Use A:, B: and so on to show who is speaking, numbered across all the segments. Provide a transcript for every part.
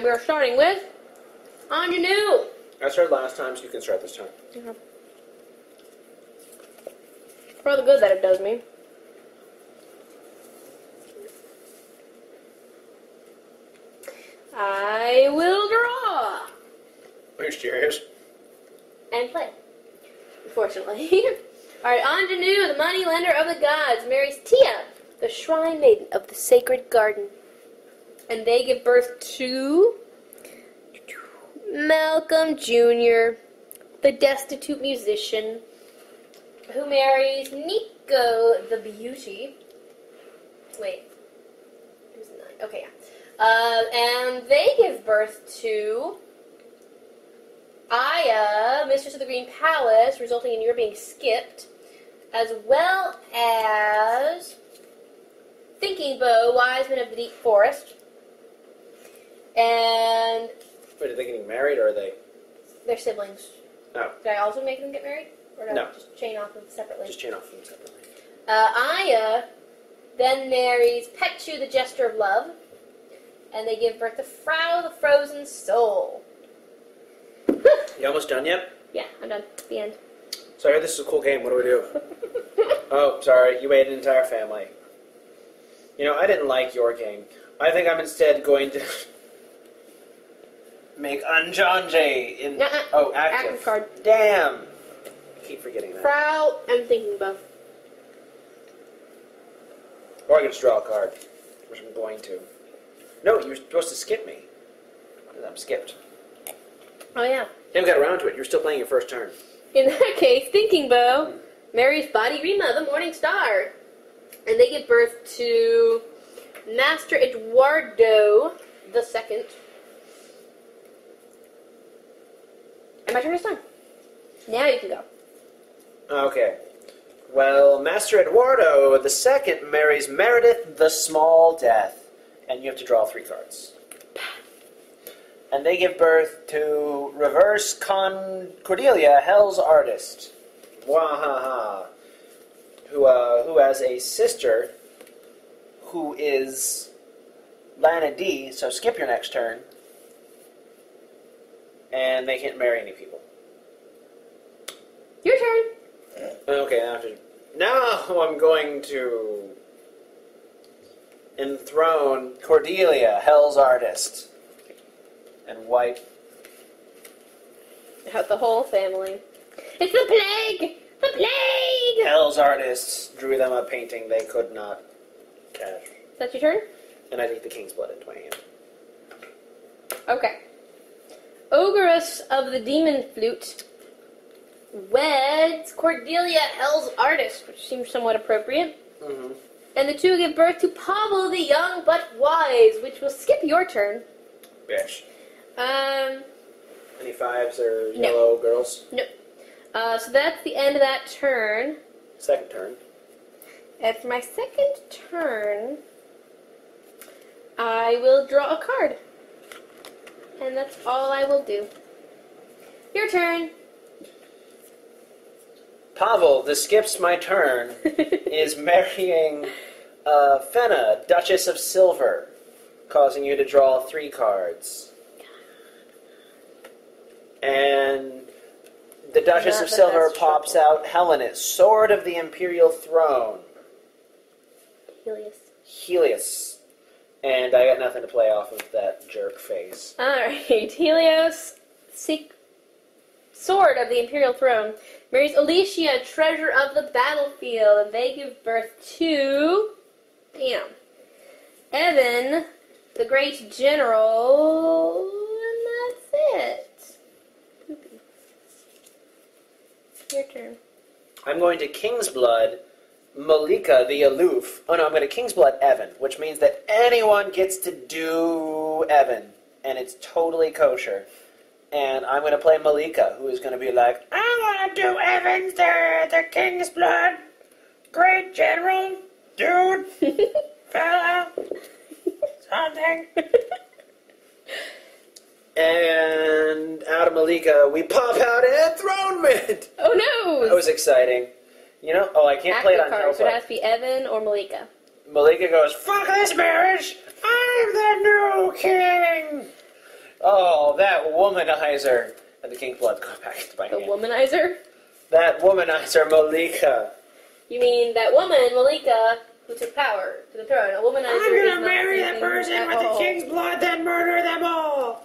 A: And we're starting with Ingenue.
B: I started last time, so you can start this time.
A: Okay. For the good that it does me. I will draw.
B: Are you serious?
A: And play. Unfortunately. Alright, Ingenue, the money lender of the gods, marries Tia, the shrine maiden of the sacred garden. And they give birth to Malcolm Jr., the destitute musician, who marries Nico, the beauty. Wait. Who's the nine? Okay, yeah. And they give birth to Aya, Mistress of the Green Palace, resulting in your being skipped, as well as Thinking Bow, Wiseman of the Deep Forest. And
B: Wait, are they getting married, or are they?
A: they're siblings.
B: No.
A: Did I also make them get married? Or did
B: No.
A: I just chain off them separately?
B: Just chain off them separately.
A: Aya then marries Petchu, the Jester of Love, and they give birth to Frau, the Frozen Soul.
B: You almost done yet?
A: Yeah, I'm done. The end.
B: So I heard this is a cool game. What do we do? Oh, sorry. You made an entire family. You know, I didn't like your game. I think I'm instead going to make Anjanje in... Oh, active.
A: Active card.
B: Damn. I keep forgetting that.
A: Frau and Thinking Bow.
B: Or I can just draw a card, which I'm going to. No, you were supposed to skip me. I'm skipped.
A: Oh, yeah.
B: Never got around to it. You're still playing your first turn.
A: In that case, Thinking Bow marries Body Rima, the Morning Star. And they give birth to Master Eduardo the Second. And my turn is done. Now you can go.
B: Okay. Well, Master Eduardo II marries Meredith the Small Death. And you have to draw 3 cards. And they give birth to Reverse Cordelia, Hell's Artist. Wahaha. Who has a sister who is Lana D, so skip your next turn. And they can't marry any people.
A: Your turn.
B: Okay, now I'm going to enthrone Cordelia, Hell's Artist. And wipe
A: Out the whole family. It's the plague! The plague!
B: Hell's Artists drew them a painting they could not cash.
A: Is that your turn?
B: And I take the King's Blood into my hand.
A: Okay. Ogress of the Demon Flute weds Cordelia, Hell's Artist, which seems somewhat appropriate.
B: Mm-hmm.
A: And the two give birth to Pavel the Young but Wise, which will skip your turn.
B: Bish.
A: Um,
B: Any 5s or yellow girls?
A: No. So that's the end of that turn.
B: Second turn.
A: And for my second turn, I will draw a card. And that's all I will do. Your turn.
B: Pavel, this skips my turn, is marrying Fenna, Duchess of Silver, causing you to draw 3 cards. And the Duchess of Silver pops out Helenis, Sword of the Imperial Throne. Helios. And I got nothing to play off of that jerk face.
A: Alright, Helios, Sword of the Imperial Throne, marries Alicia, Treasure of the Battlefield, and they give birth to... Evan, the Great General, and that's it. Your turn.
B: I'm going to King's Blood, Malika the Aloof. Oh no, I'm going to King's Blood Evan, which means that anyone gets to do Evan, and it's totally kosher. And I'm going to play Malika, who is going to be like, I want to do Evans, the King's Blood, Great General, dude, fella, something. And out of Malika, we pop out Enthronement!
A: Oh no!
B: That was exciting. You know, I can't play it on
A: cards, so it has to be Evan or Malika.
B: Malika goes, fuck this marriage! I'm the new king! Oh, that womanizer. And the king's blood goes back into my
A: The
B: hand.
A: womanizer?
B: That womanizer, Malika.
A: You mean that woman, Malika, who took power to the throne? A womanizer
B: I'm
A: is
B: gonna
A: not
B: marry
A: the
B: that
A: same
B: person
A: thing
B: with
A: at
B: the
A: all.
B: king's blood, then murder them all.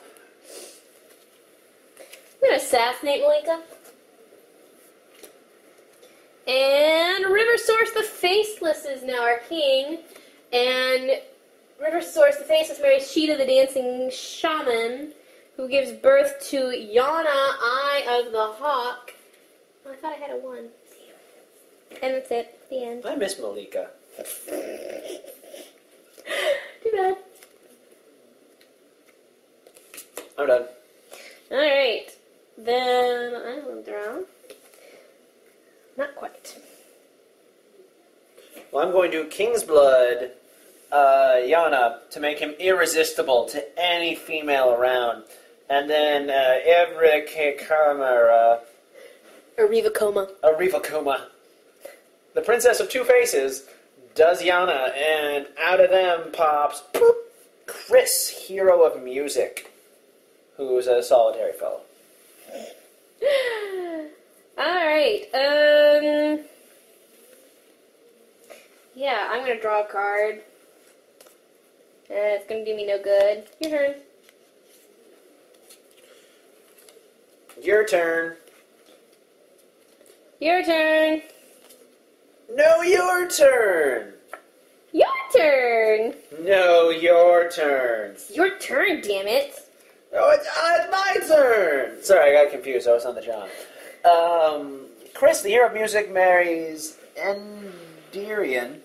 A: I'm gonna assassinate Malika. And River Source the Faceless is now our king. And River Source the Faceless marries Sheeta the Dancing Shaman, who gives birth to Yana, Eye of the Hawk. Oh, I thought I had a 1. And that's it. The end.
B: I miss Malika.
A: Too bad.
B: I'm done.
A: Alright. Then I will draw. Not quite.
B: Well, I'm going to King's Blood Yana to make him irresistible to any female around. And then Evrikikama,
A: Arivakoma.
B: Arivakuma. The Princess of Two Faces does Yana, and out of them pops boop, Chris, hero of music, who's a solitary fellow.
A: Alright, yeah, I'm gonna draw a card. It's gonna do me no good. Your turn.
B: Your turn.
A: Your turn.
B: No, your turn.
A: Your turn.
B: No, your turn.
A: It's your turn, damn it.
B: Oh, it's my turn. Sorry, I got confused. I was on the John. Chris, the hero of music, marries Endirian,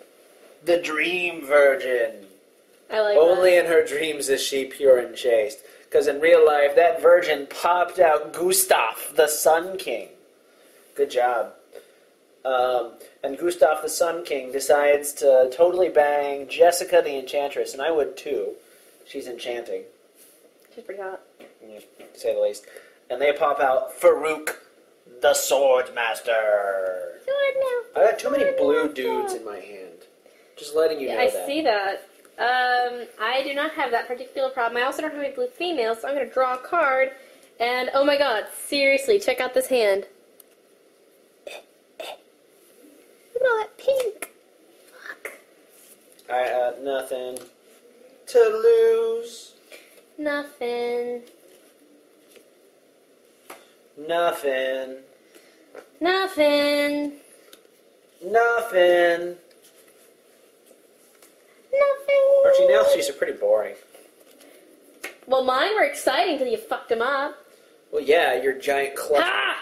B: the dream virgin.
A: I like
B: Only
A: that.
B: in her dreams is she pure and chaste. Because in real life, that virgin popped out Gustav, the Sun King. Good job. And Gustav, the Sun King, decides to totally bang Jessica, the Enchantress, and I would too. She's enchanting,
A: She's pretty hot.
B: to say the least. And they pop out Farouk, the Swordmaster.
A: Sword now.
B: I got too many blue dudes in my hand. Just letting you know
A: I
B: that.
A: see that. I do not have that particular problem. I also don't have any blue females, so I'm going to draw a card. And, oh my god, seriously, check out this hand. Look at all that pink. Fuck.
B: I had nothing to lose.
A: Nothing.
B: Nothing.
A: Nothing.
B: Nothing.
A: Nothing.
B: Archie, now she's pretty boring.
A: Well, mine were exciting till you fucked them up.
B: Well, yeah, your giant clutch.
A: Ha!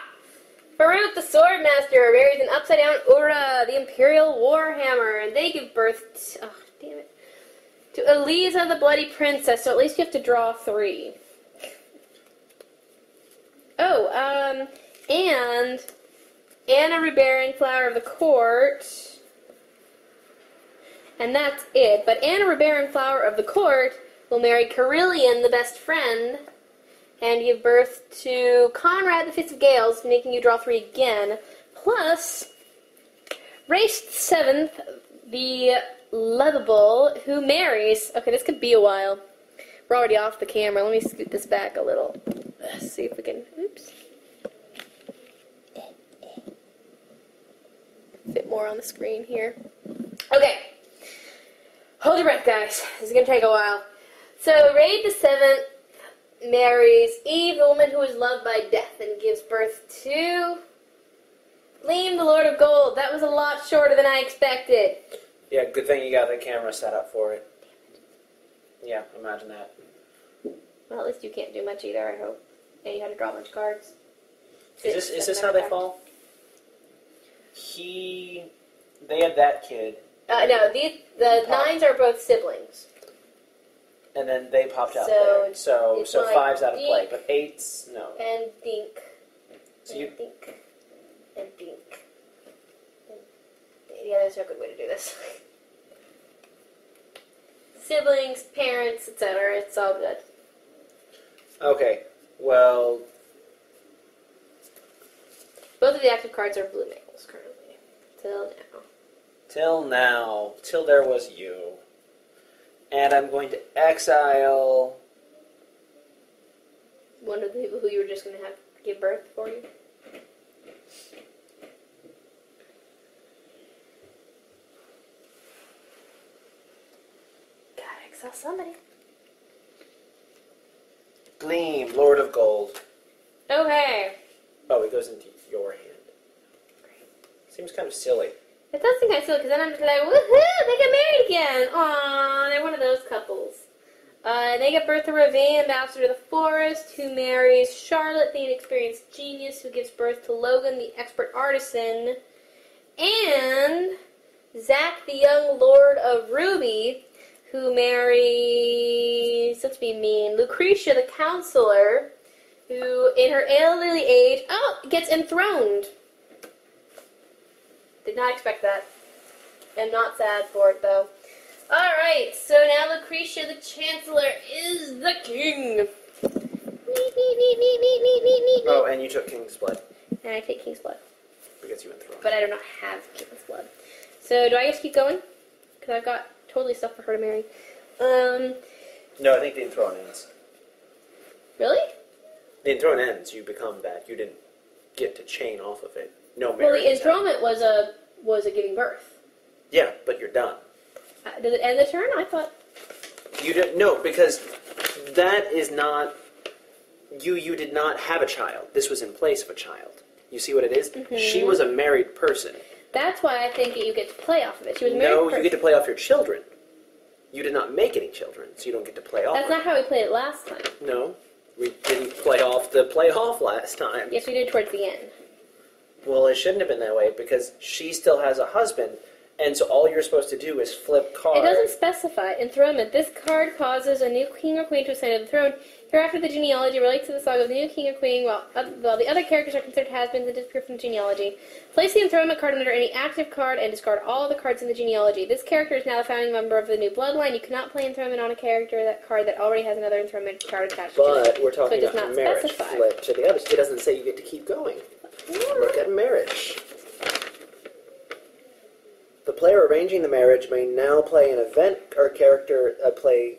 A: Farouk the Swordmaster marries an upside-down Ura, the Imperial Warhammer, and they give birth to, oh, damn it, to Eliza the Bloody Princess, so at least you have to draw 3. Oh, and Anna Rebarian, Flower of the Court, and that's it. But Anna Rebarian, Flower of the Court, will marry Carillion, the best friend, and give birth to Conrad, the Fist of Gales, making you draw 3 again. Plus, Race 7th, the Lovable, who marries... Okay, this could be a while. We're already off the camera. Let me scoot this back a little. Let's see if we can... Oops. Fit more on the screen here. Okay. Hold your breath, guys. This is going to take a while. So, Raid the 7th marries Eve, the woman who is loved by death, and gives birth to Liam, the Lord of Gold. That was a lot shorter than I expected.
B: Yeah, good thing you got the camera set up for it. Yeah, imagine that.
A: Well, at least you can't do much either, I hope. And you had to draw a bunch of cards.
B: Is this how they fall? They had that kid.
A: No, the 9s are both siblings.
B: And then they popped out
A: So
B: there. So
A: it's like
B: 5's out of play,
A: Dink
B: but 8's, no.
A: And Dink.
B: So
A: And
B: you,
A: Dink. And Dink. And, yeah, there's no good way to do this. Siblings, parents, etc. It's all good.
B: okay, well,
A: Both of the active cards are blue maples currently. Till now.
B: till there was you. And I'm going to exile
A: one of the people who you were just going to have give birth for you? Gotta exile somebody.
B: Gleam, Lord of Gold.
A: Okay.
B: Oh, it goes into your hand. Great. Seems kind of silly.
A: It does seem kind of silly, because then I'm just like, woohoo, they get married again. Aww, they're one of those couples. They give birth to Ravain, ambassador of the forest, who marries Charlotte, the inexperienced genius, who gives birth to Logan, the expert artisan, and Zack, the young lord of Ruby, who marries, let's be mean, Lucretia, the counselor, who, in her elderly age, gets enthroned. Did not expect that. I'm not sad for it, though. Alright, so now Lucretia, the Chancellor, is the king.
B: Oh, and you took King's Blood.
A: And I take King's Blood.
B: Because you enthroned.
A: But I do not have King's Blood. So, do I just keep going? Because I've got totally stuff for her to marry.
B: No, I think the enthrone ends.
A: Really?
B: The enthrone ends, you become that. You didn't get to chain off of it. No marriage.
A: Well, the enthronement was a giving birth.
B: Yeah, but you're done.
A: Does it end the turn? I thought...
B: You didn't... No, because that is not... You did not have a child. This was in place of a child. You see what it is?
A: Mm-hmm.
B: She was a married person.
A: That's why I think that you get to play off of it. She was a married
B: No,
A: person.
B: you get to play off your children. You did not make any children, so you don't get to play off.
A: That's not how we played it last time.
B: No, we didn't play off the play off last time.
A: Yes, we did towards the end.
B: Well, it shouldn't have been that way because she still has a husband, and so all you're supposed to do is flip cards.
A: It doesn't specify. Enthronement. This card causes a new king or queen to ascend to the throne. Hereafter, the genealogy relates to the saga of the new king or queen, while the other characters are considered has-beens and disappear from the genealogy. Place the enthronement card under any active card and discard all the cards in the genealogy. This character is now the founding member of the new bloodline. You cannot play enthronement on a character card that already has another enthronement card attached to it.
B: But we're talking
A: so
B: about marriage.
A: Specify.
B: Flip to the other. It doesn't say you get to keep going. Look at marriage. The player arranging the marriage may now play an event or character play.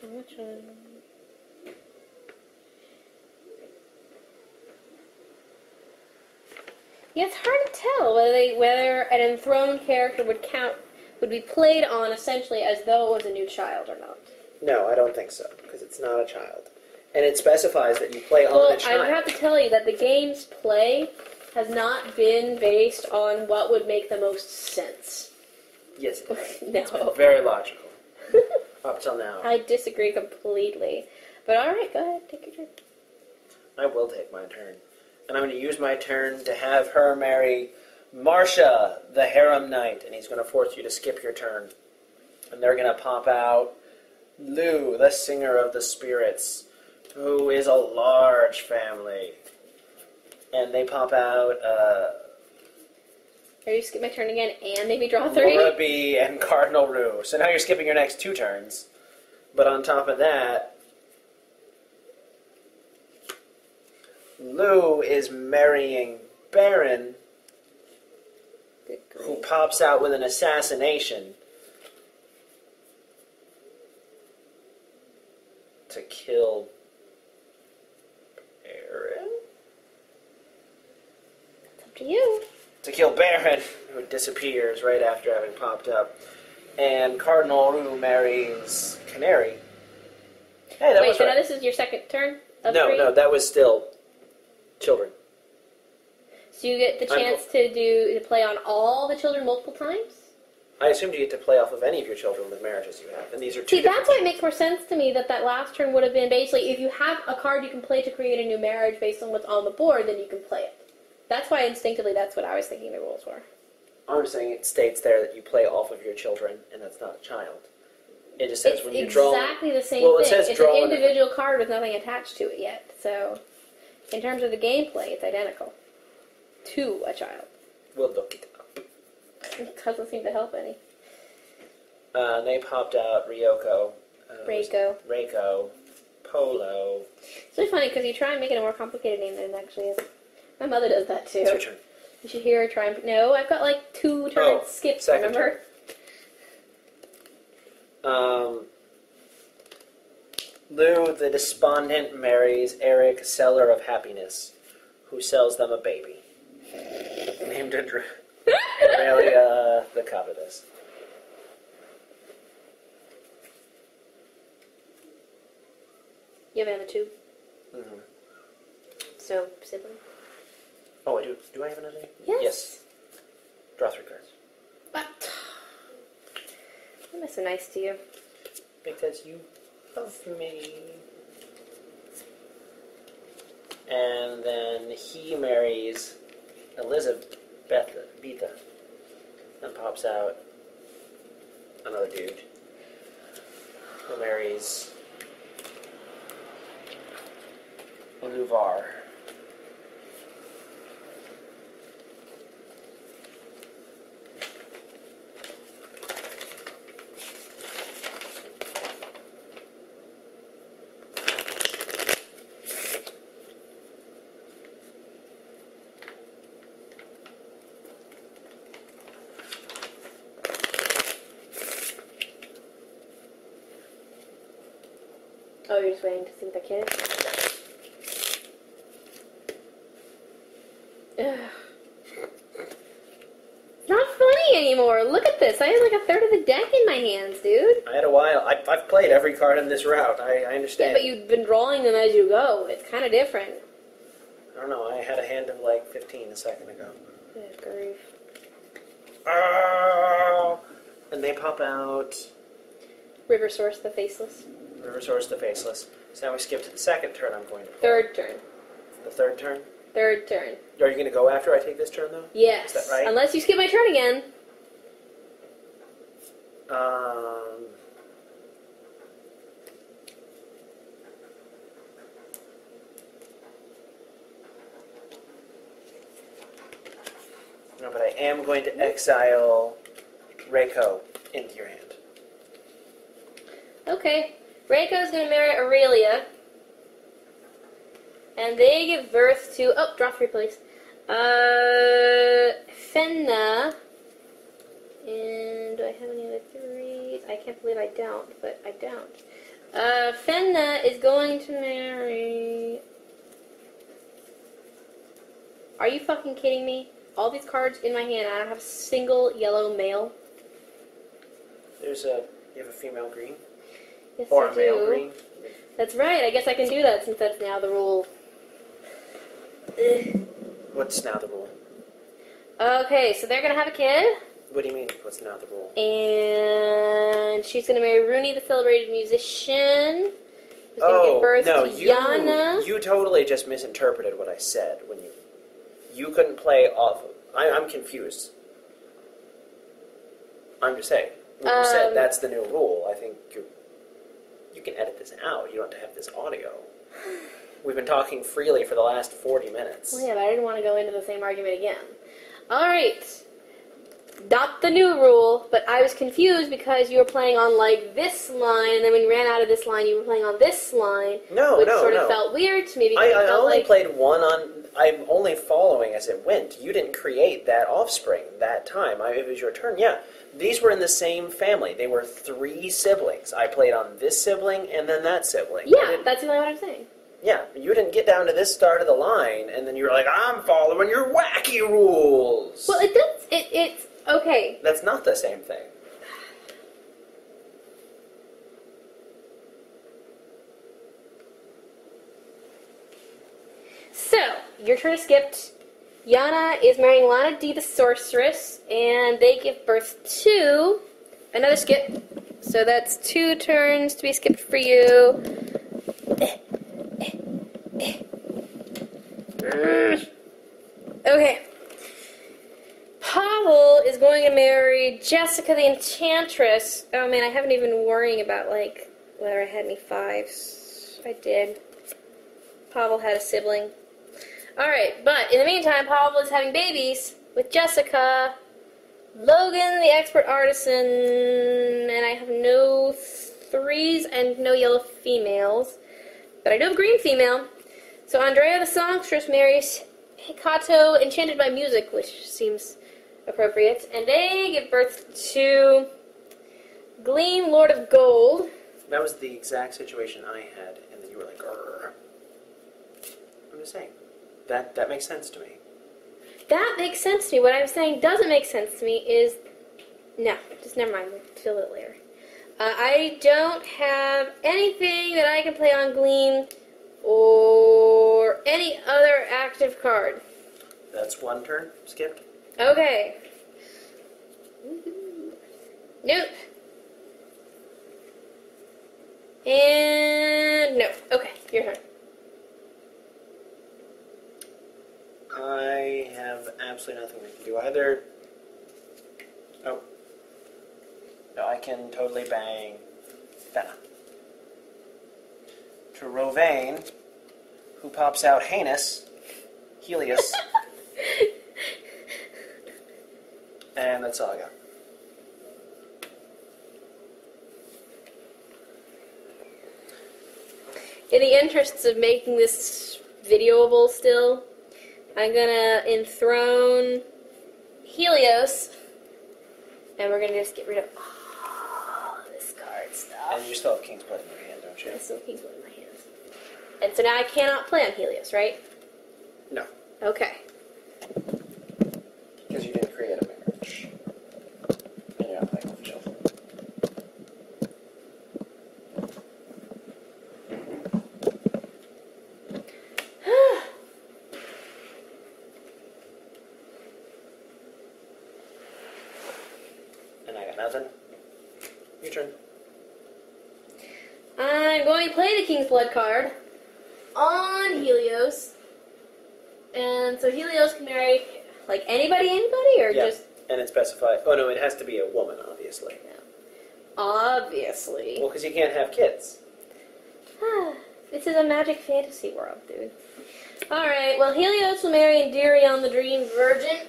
A: Which one? Yeah, it's hard to tell whether an enthroned character would be played on essentially as though it was a new child or not.
B: No, I don't think so, because it's not a child. And it specifies that you play on a child.
A: I would have to tell you that the game's play has not been based on what would make the most sense.
B: Yes, it has.
A: No.
B: It's been very logical. Up till now.
A: I disagree completely. But alright, go ahead, take your turn.
B: I will take my turn. And I'm going to use my turn to have her marry Marcia, the harem knight. And he's going to force you to skip your turn. And they're going to pop out Lou, the singer of the spirits, who is a large family. And they pop out
A: Are you skip my turn again and maybe draw 3?
B: Laura B. and Cardinal Rue. So now you're skipping your next 2 turns. But on top of that, Lou is marrying Baron, who pops out with an assassination to kill Baron?
A: It's up to you.
B: To kill Baron, who disappears right after having popped up. And Cardinal Rue marries Canary. Hey, that
A: Wait,
B: was
A: so
B: right.
A: now this is your second turn? Of
B: No,
A: 3?
B: no, that was still children.
A: So you get the chance to play on all the children multiple times?
B: I assumed you get to play off of any of your children with marriages you have, and these are 2
A: See,
B: different.
A: that's why it makes more sense to me that last turn would have been basically, if you have a card you can play to create a new marriage based on what's on the board, then you can play it. That's why instinctively that's what I was thinking the rules were.
B: I'm saying it states there that you play off of your children, and that's not a child. It just says when you draw...
A: It's exactly the same
B: Well, it
A: thing.
B: says
A: It's
B: draw
A: an individual card with nothing attached to it yet. So, in terms of the gameplay, it's identical to a child.
B: We'll look it up.
A: It doesn't seem to help any.
B: They popped out Ryoko.
A: Reiko.
B: Polo.
A: It's really funny because you try and make it a more complicated name than it actually is. My mother does that too.
B: It's your turn.
A: You should hear her try and... No, I've got like 2 turns skipped,
B: second
A: remember?
B: Lou, the despondent, marries Eric, seller of happiness, who sells them a baby. Named Aurelia the covetous.
A: You have another two?
B: Mm-hmm.
A: So, sibling?
B: Oh, I do. Do I have another?
A: Yes.
B: Draw 3 cards.
A: What? I'm so nice to you.
B: Because you love me. And then he marries Elizabeth Beta. And pops out another dude who marries Luvar.
A: Oh, you're just waiting to see the kid? Ugh. It's not funny anymore. Look at this. I have like a third of the deck in my hands, dude.
B: I had a while. I've played every card in this route. I
A: Yeah,
B: understand.
A: but you've been drawing them as you go. It's kind of different.
B: I don't know. I had a hand of like 15 a second ago.
A: Good grief.
B: Oh! And they pop out
A: River Source the Faceless.
B: River Source the Faceless. So now we skip to the second turn I'm going to play.
A: Third turn.
B: The third turn?
A: Third turn.
B: Are you going to go after I take this turn, though?
A: Yes.
B: Is that right?
A: Unless you skip my turn again.
B: No, but I am going to exile Reiko into your hand.
A: Okay. Reiko's going to marry Aurelia. And they give birth to... Oh, draw 3, please. Fenna. And do I have any other 3s? I can't believe I don't, but I don't. Fenna is going to marry... Are you fucking kidding me? All these cards in my hand, I don't have a single yellow male.
B: You have a female green?
A: Yes,
B: Or
A: I
B: a male
A: do.
B: green?
A: That's right. I guess I can do that since that's now the rule. Ugh.
B: What's now the rule?
A: Okay, so they're gonna have a kid,
B: What do you mean, what's now the rule?
A: and she's gonna marry Rooney, the celebrated musician. Who's gonna give birth
B: no,
A: to Yana.
B: you totally just misinterpreted what I said when you couldn't play off. I'm confused. I'm just saying. When you said that's the new rule, I think you can edit this out. You don't have to have this audio. We've been talking freely for the last 40 minutes.
A: Well, yeah, but I didn't want to go into the same argument again. Alright. Not the new rule, but I was confused because you were playing on, like, this line, and then when you ran out of this line, you were playing on this line. Which sort of felt weird to me because
B: I
A: felt
B: only
A: like...
B: played one on... I'm only following as it went. You didn't create that offspring that time. It was your turn, yeah. These were in the same family. They were 3 siblings. I played on this sibling and then that sibling.
A: Yeah, that's really what I'm saying.
B: Yeah, you didn't get down to this start of the line, and then you were like, I'm following your wacky rules.
A: Well, it does... It's... Okay.
B: That's not the same thing.
A: So, your turn is skipped. Yana is marrying Lana D, the sorceress, and they give birth to another skip. So that's 2 turns to be skipped for you. Okay. Pavel is going to marry Jessica the Enchantress. Oh man, I haven't even worrying about, like, whether I had any 5s. I did. Pavel had a sibling. Alright, but in the meantime, Pavel is having babies with Jessica, Logan the expert artisan, and I have no 3s and no yellow females. But I do have a green female. So Andrea the songstress marries Hikato, enchanted by music, which seems appropriate. And they give birth to Gleam, Lord of Gold,
B: That was the exact situation I had, and then you were like, "Grr." I'm just saying. That makes sense to me.
A: That makes sense to me. What I'm saying doesn't make sense to me is... No, just never mind. We'll feel it later. I don't have anything that I can play on Gleam or any other active card.
B: That's one turn skipped.
A: Okay. Nope. And no. Okay, your turn.
B: I have absolutely nothing I can do either. Oh. No, I can totally bang Fenna. To Rovain, who pops out Helios. And that's all I got.
A: In the interests of making this videoable still, I'm gonna enthrone Helios, and we're gonna just get rid of all of this card stuff.
B: And you still have King's Blood in your hand, don't you?
A: I still have King's Blood in my hands. And so now I cannot play on Helios, right?
B: No.
A: Okay.
B: Because you didn't create a marriage. And you're not playing with children. And I got nothing. Your turn.
A: I'm going to play the King's Blood card on Helios. And so Helios can marry, like, anybody, or
B: Yeah.
A: just...
B: And it's specified. Oh, no, it has to be a woman, obviously.
A: No. Obviously.
B: Well, because you can't have kids.
A: This is a magic fantasy world, dude. Alright, well, Helios will marry Endirion the Dream Virgin.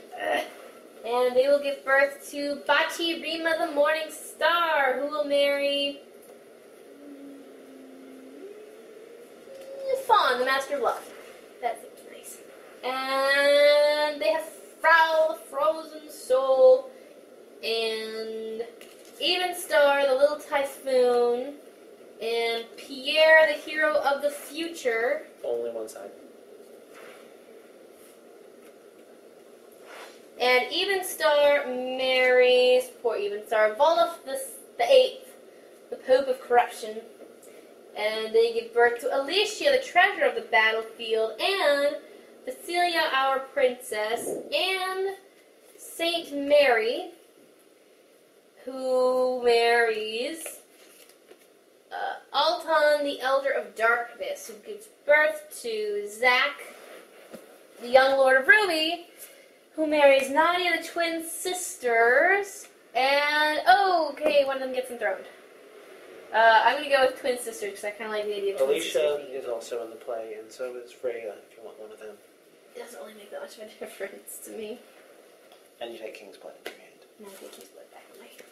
A: And they will give birth to Bachi Rima the Morning Star, who will marry... Fawn, the Master of Love. That seems nice. And they have Frau, the Frozen Soul, and Evenstar, the Little Typhoon, and Pierre, the Hero of the Future.
B: Only one side.
A: And Evenstar marries, poor Evenstar, Volov the Eighth, the Pope of Corruption. And they give birth to Alicia, the treasure of the battlefield, and Cecilia, our princess, and Saint Mary, who marries Alton, the Elder of Darkness, who gives birth to Zack, the young Lord of Ruby, who marries Nadia, the twin sisters, and, okay, one of them gets enthroned. I'm going to go with twin sisters, because I kind of like the idea of twin sisters.
B: Alicia is also in the play, and so is Freya, if you want one of them.
A: It doesn't really make that much of a difference to me.
B: And you take King's Blood in your hand.
A: No, I take King's Blood back in my hand.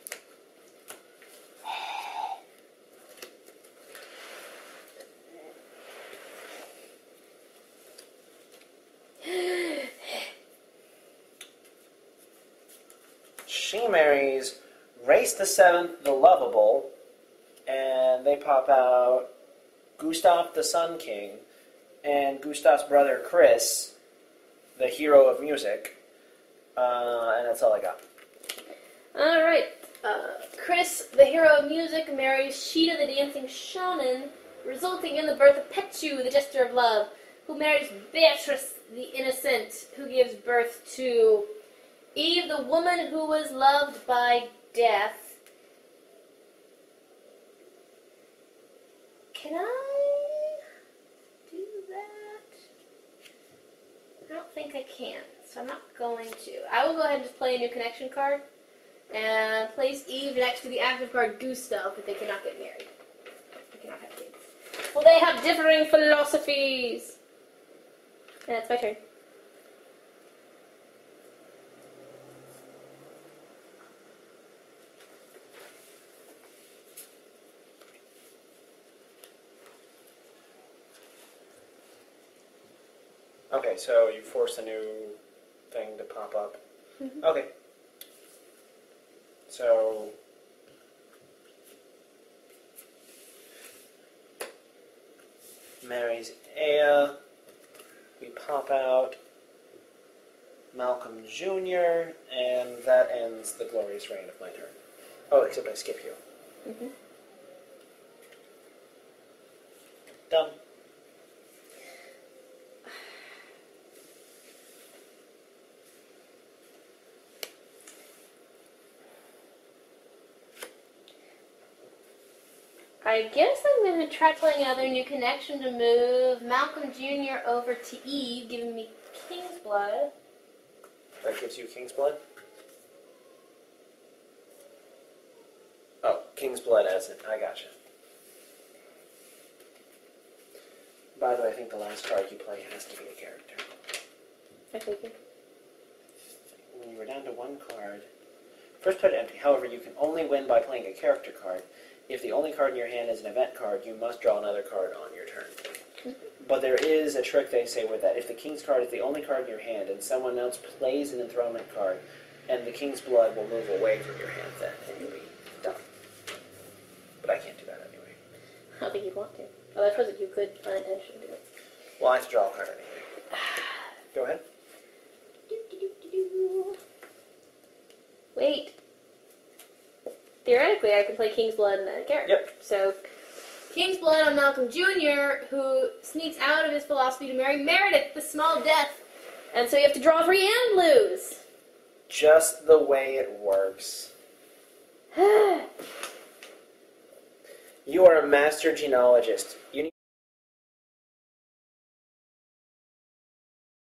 B: She marries Race the Seventh, the Lovable, and they pop out Gustav the Sun King and Gustav's brother Chris, the hero of music, and that's all I got.
A: Alright, Chris, the hero of music, marries Sheeta, the dancing shaman, resulting in the birth of Pechu, the jester of love, who marries Beatrice, the innocent, who gives birth to Eve, the woman who was loved by death. Can I do that? I don't think I can, so I'm not going to. I will go ahead and just play a new connection card and place Eve next to the active card Gustav, but they cannot get married. They cannot have kids. Well, they have differing philosophies. And that's my turn.
B: Okay, so you force a new thing to pop up.
A: Mm-hmm.
B: Okay. So marries Aya. We pop out Malcolm Jr., and that ends the glorious reign of my turn. Oh, except I skip you.
A: Mm-hmm.
B: Done.
A: I guess I'm going to try playing another new connection to move Malcolm Jr. over to Eve, giving me King's Blood.
B: That gives you King's Blood? Oh, King's Blood as it. I gotcha. By the way, I think the last card you play has to be a character.
A: I figured.
B: When you were down to one card, first put it empty. However, you can only win by playing a character card. If the only card in your hand is an event card, you must draw another card on your turn. But there is a trick they say with that. If the King's card is the only card in your hand and someone else plays an enthronement card, and the King's Blood will move away from your hand then, and you'll be done. But I can't do that anyway.
A: I don't think you'd want to. Oh, I suppose if you could unintentionally do it.
B: Well, I have to draw a card anyway. Go ahead.
A: Wait. Theoretically, I can play King's Blood and then a character.
B: Yep.
A: So, King's Blood on Malcolm Jr., who sneaks out of his philosophy to marry Meredith, the small death. And so you have to draw 3 and lose.
B: Just the way it works. You are a master genealogist. You need